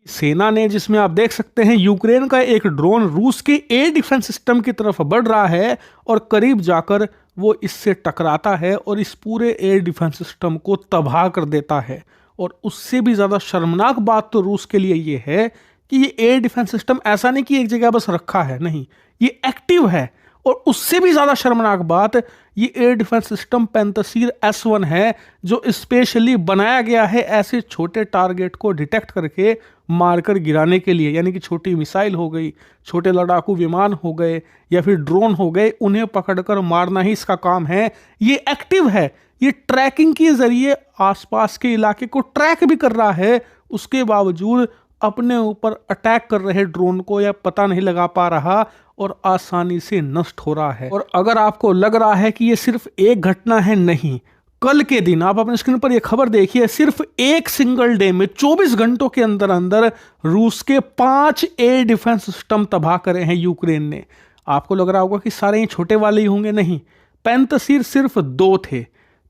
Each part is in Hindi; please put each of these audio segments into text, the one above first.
सेना ने, जिसमें आप देख सकते हैं यूक्रेन का एक ड्रोन रूस के एयर डिफेंस सिस्टम की तरफ बढ़ रहा है और करीब जाकर वो इससे टकराता है और इस पूरे एयर डिफेंस सिस्टम को तबाह कर देता है। और उससे भी ज़्यादा शर्मनाक बात तो रूस के लिए ये है कि ये एयर डिफेंस सिस्टम ऐसा नहीं कि एक जगह बस रखा है, नहीं, ये एक्टिव है। और उससे भी ज़्यादा शर्मनाक बात, ये एयर डिफेंस सिस्टम पैंतसीर S1 है, जो स्पेशली बनाया गया है ऐसे छोटे टारगेट को डिटेक्ट करके मारकर गिराने के लिए। यानी कि छोटी मिसाइल हो गई, छोटे लड़ाकू विमान हो गए या फिर ड्रोन हो गए, उन्हें पकड़कर मारना ही इसका काम है। ये एक्टिव है, ये ट्रैकिंग के जरिए आसपास के इलाके को ट्रैक भी कर रहा है। उसके बावजूद अपने ऊपर अटैक कर रहे ड्रोन को या पता नहीं लगा पा रहा और आसानी से नष्ट हो रहा है। और अगर आपको लग रहा है कि ये सिर्फ एक घटना है, नहीं, कल के दिन आप अपने स्क्रीन पर ये खबर देखिए, सिर्फ एक सिंगल डे में 24 घंटों के अंदर अंदर रूस के 5 एयर डिफेंस सिस्टम तबाह करे हैं यूक्रेन ने। आपको लग रहा होगा कि सारे ही छोटे वाले ही होंगे, नहीं, पैंतसीर सिर्फ 2 थे।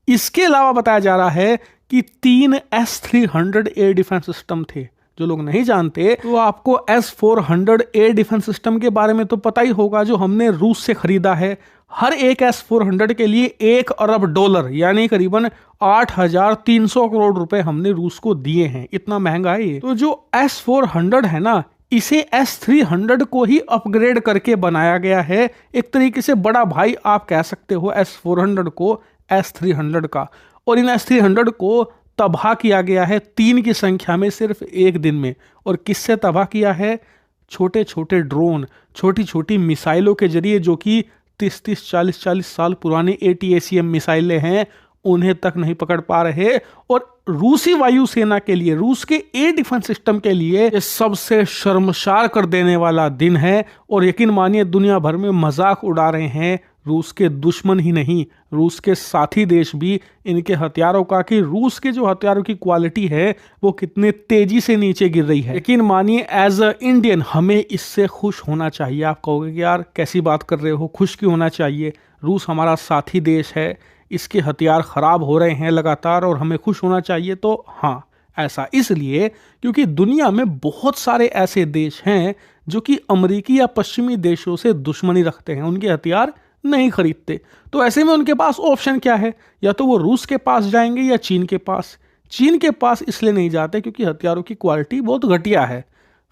इसके अलावा बताया जा रहा है कि 3 S-300 एयर डिफेंस सिस्टम थे। जो लोग नहीं जानते तो आपको S-400 एयर डिफेंस सिस्टम के बारे में तो पता ही होगा, जो हमने रूस से खरीदा है। हर एक S-400 के लिए $1 अरब यानी करीबन 8,300 करोड़ रुपए हमने रूस को दिए हैं। इतना महंगा है ये। तो जो S-400 है ना, इसे S-300 को ही अपग्रेड करके बनाया गया है। एक तरीके से बड़ा भाई आप कह सकते हो S-400 को S-300 का। और इन S-300 को तबाह किया गया है 3 की संख्या में सिर्फ एक दिन में। और किससे तबाह किया है? छोटे छोटे ड्रोन, छोटी छोटी मिसाइलों के जरिए, जो कि 30-30, 40-40 साल पुरानी ATACM मिसाइलें हैं, उन्हें तक नहीं पकड़ पा रहे। और रूसी वायुसेना के लिए, रूस के एयर डिफेंस सिस्टम के लिए ये सबसे शर्मसार कर देने वाला दिन है। और यकीन मानिए दुनिया भर में मजाक उड़ा रहे हैं रूस के दुश्मन ही नहीं, रूस के साथी देश भी इनके हथियारों का, कि रूस के जो हथियारों की क्वालिटी है वो कितने तेजी से नीचे गिर रही है। यकीन मानिए एज अ इंडियन हमें इससे खुश होना चाहिए। आप कहोगे कि यार कैसी बात कर रहे हो, खुश क्यों होना चाहिए? रूस हमारा साथी देश है, इसके हथियार खराब हो रहे हैं लगातार और हमें खुश होना चाहिए। तो हाँ, ऐसा इसलिए क्योंकि दुनिया में बहुत सारे ऐसे देश हैं जो कि अमेरिकी या पश्चिमी देशों से दुश्मनी रखते हैं, उनके हथियार नहीं खरीदते। तो ऐसे में उनके पास ऑप्शन क्या है? या तो वो रूस के पास जाएंगे या चीन के पास। चीन के पास इसलिए नहीं जाते क्योंकि हथियारों की क्वालिटी बहुत घटिया है।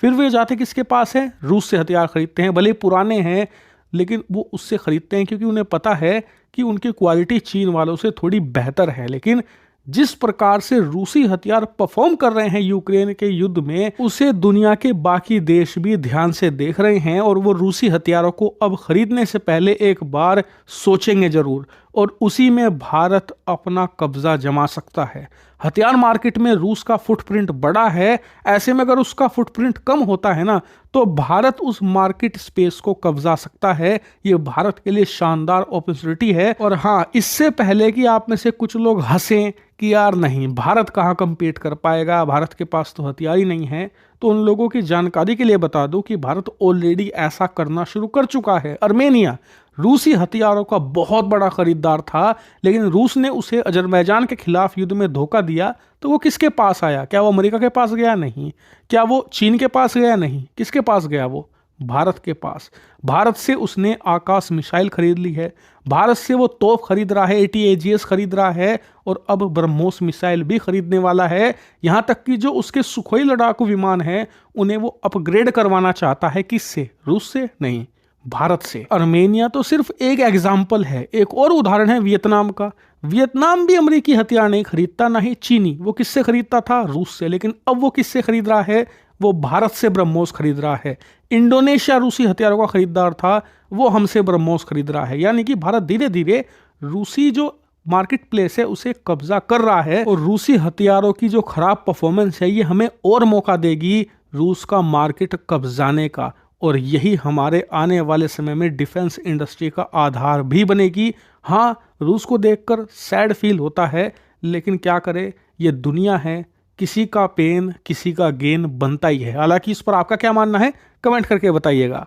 फिर वे जाते किसके पास है? रूस से हथियार खरीदते हैं, भले पुराने हैं लेकिन वो उससे खरीदते हैं क्योंकि उन्हें पता है कि उनकी क्वालिटी चीन वालों से थोड़ी बेहतर है। लेकिन जिस प्रकार से रूसी हथियार परफॉर्म कर रहे हैं यूक्रेन के युद्ध में, उसे दुनिया के बाकी देश भी ध्यान से देख रहे हैं और वो रूसी हथियारों को अब खरीदने से पहले एक बार सोचेंगे जरूर। और उसी में भारत अपना कब्जा जमा सकता है। हथियार मार्केट में रूस का फुटप्रिंट बड़ा है, ऐसे में अगर उसका फुटप्रिंट कम होता है ना, तो भारत उस मार्केट स्पेस को कब्जा सकता है। ये भारत के लिए शानदार अपॉर्चुनिटी है। और हाँ, इससे पहले कि आप में से कुछ लोग हंसें कि यार नहीं, भारत कहाँ कम्पीट कर पाएगा, भारत के पास तो हथियार ही नहीं है, तो उन लोगों की जानकारी के लिए बता दूं कि भारत ऑलरेडी ऐसा करना शुरू कर चुका है। अर्मेनिया रूसी हथियारों का बहुत बड़ा खरीदार था, लेकिन रूस ने उसे अजरबैजान के खिलाफ युद्ध में धोखा दिया, तो वो किसके पास आया? क्या वो अमेरिका के पास गया? नहीं। क्या वो चीन के पास गया? नहीं। किसके पास गया? वो भारत के पास। भारत से उसने आकाश मिसाइल खरीद ली है, भारत से वो तोप खरीद रहा है, ATAGS खरीद रहा है और अब ब्रह्मोस मिसाइल भी खरीदने वाला है। यहाँ तक कि जो उसके सुखोई लड़ाकू विमान हैं उन्हें वो अपग्रेड करवाना चाहता है। किससे? रूस से? नहीं, भारत से। अर्मेनिया तो सिर्फ एक एग्जाम्पल है। एक और उदाहरण है वियतनाम का। वियतनाम भी अमेरिकी हथियार नहीं खरीदता, ना ही चीनी। वो किससे खरीदता था? रूस से। लेकिन अब वो किससे खरीद रहा है? वो भारत से ब्रह्मोस खरीद रहा है। इंडोनेशिया रूसी हथियारों का खरीदार था, वो हमसे ब्रह्मोस खरीद रहा है। यानी कि भारत धीरे धीरे रूसी जो मार्केट प्लेस है उसे कब्जा कर रहा है। और रूसी हथियारों की जो खराब परफॉर्मेंस है, ये हमें और मौका देगी रूस का मार्केट कब्जाने का। और यही हमारे आने वाले समय में डिफेंस इंडस्ट्री का आधार भी बनेगी। हाँ, रूस को देखकर सैड फील होता है, लेकिन क्या करे, ये दुनिया है, किसी का पेन किसी का गेन बनता ही है। हालांकि इस पर आपका क्या मानना है, कमेंट करके बताइएगा।